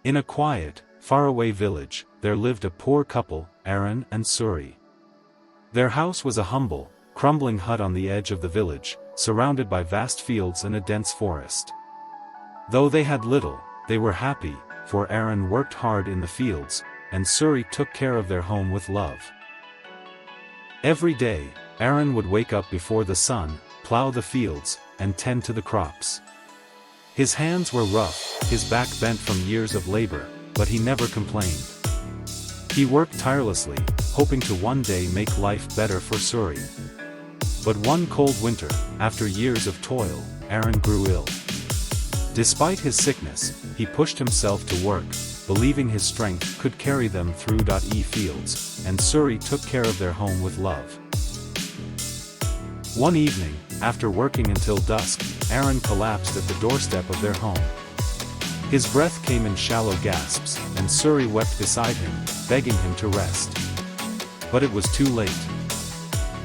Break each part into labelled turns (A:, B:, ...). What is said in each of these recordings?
A: In a quiet, faraway village, there lived a poor couple, Aaron and Suri. Their house was a humble, crumbling hut on the edge of the village, surrounded by vast fields and a dense forest. Though they had little, they were happy, for Aaron worked hard in the fields, and Suri took care of their home with love. Every day, Aaron would wake up before the sun, plow the fields, and tend to the crops. His hands were rough, his back bent from years of labor, but he never complained. He worked tirelessly, hoping to one day make life better for Suri. But one cold winter, after years of toil, Aaron grew ill. Despite his sickness, he pushed himself to work, believing his strength could carry them through fields, and Suri took care of their home with love. One evening, after working until dusk, Aaron collapsed at the doorstep of their home. His breath came in shallow gasps, and Suri wept beside him, begging him to rest. But it was too late.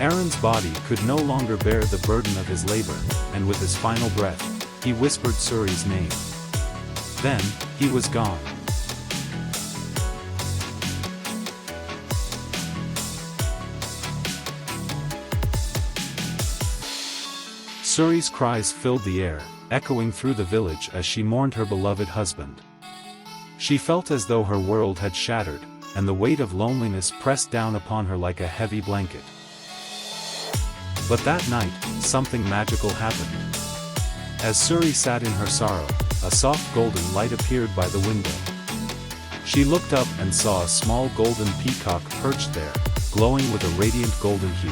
A: Aaron's body could no longer bear the burden of his labor, and with his final breath, he whispered Suri's name. Then, he was gone. Suri's cries filled the air, echoing through the village as she mourned her beloved husband. She felt as though her world had shattered, and the weight of loneliness pressed down upon her like a heavy blanket. But that night, something magical happened. As Suri sat in her sorrow, a soft golden light appeared by the window. She looked up and saw a small golden peacock perched there, glowing with a radiant golden hue.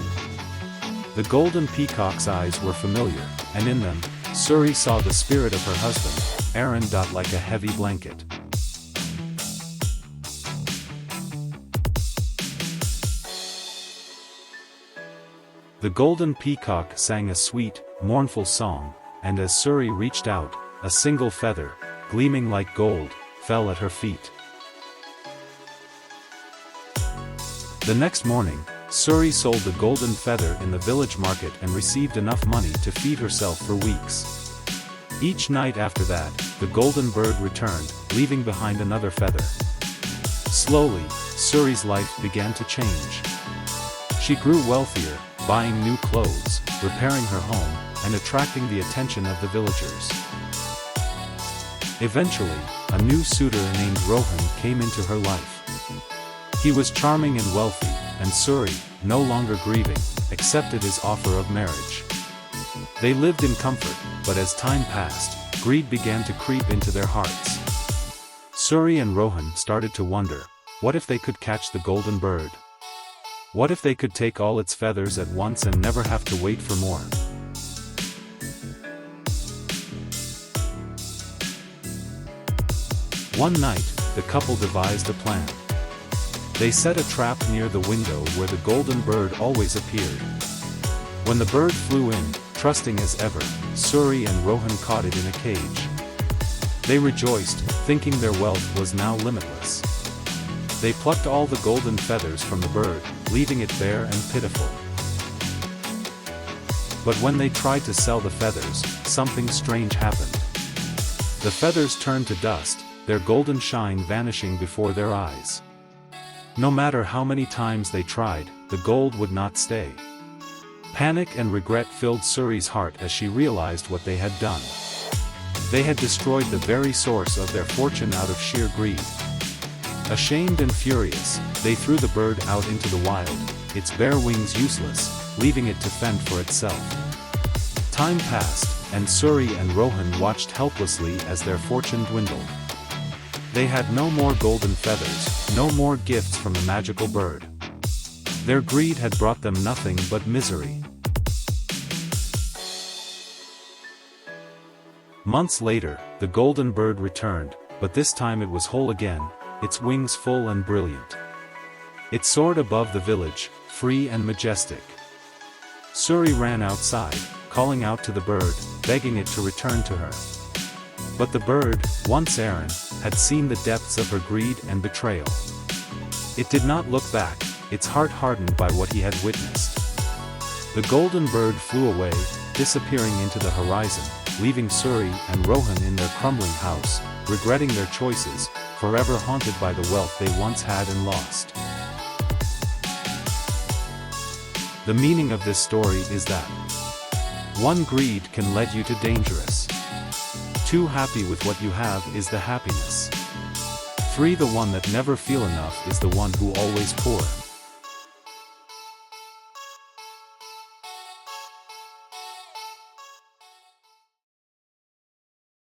A: The golden peacock's eyes were familiar, and in them, Suri saw the spirit of her husband, Aaron. Like a heavy blanket. The golden peacock sang a sweet, mournful song, and as Suri reached out, a single feather, gleaming like gold, fell at her feet. The next morning, Suri sold the golden feather in the village market and received enough money to feed herself for weeks. Each night after that, the golden bird returned, leaving behind another feather. Slowly, Suri's life began to change. She grew wealthier, buying new clothes, repairing her home, and attracting the attention of the villagers. Eventually, a new suitor named Rohan came into her life. He was charming and wealthy, and Suri, no longer grieving, accepted his offer of marriage. They lived in comfort, but as time passed, greed began to creep into their hearts. Suri and Rohan started to wonder, what if they could catch the golden bird? What if they could take all its feathers at once and never have to wait for more? One night, the couple devised a plan. They set a trap near the window where the golden bird always appeared. When the bird flew in, trusting as ever, Suri and Rohan caught it in a cage. They rejoiced, thinking their wealth was now limitless. They plucked all the golden feathers from the bird, leaving it bare and pitiful. But when they tried to sell the feathers, something strange happened. The feathers turned to dust, their golden shine vanishing before their eyes. No matter how many times they tried, the gold would not stay. Panic and regret filled Suri's heart as she realized what they had done. They had destroyed the very source of their fortune out of sheer greed. Ashamed and furious, they threw the bird out into the wild, its bare wings useless, leaving it to fend for itself. Time passed, and Suri and Rohan watched helplessly as their fortune dwindled. They had no more golden feathers, no more gifts from the magical bird. Their greed had brought them nothing but misery. Months later, the golden bird returned, but this time it was whole again, its wings full and brilliant. It soared above the village, free and majestic. Suri ran outside, calling out to the bird, begging it to return to her. But the bird, once Aaron, had seen the depths of her greed and betrayal. It did not look back, its heart hardened by what he had witnessed. The golden bird flew away, disappearing into the horizon, leaving Suri and Rohan in their crumbling house, regretting their choices, forever haunted by the wealth they once had and lost. The meaning of this story is that 1. Greed can lead you to dangerous. 2. Happy with what you have is the happiness. 3. The one that never feel enough is the one who always poor.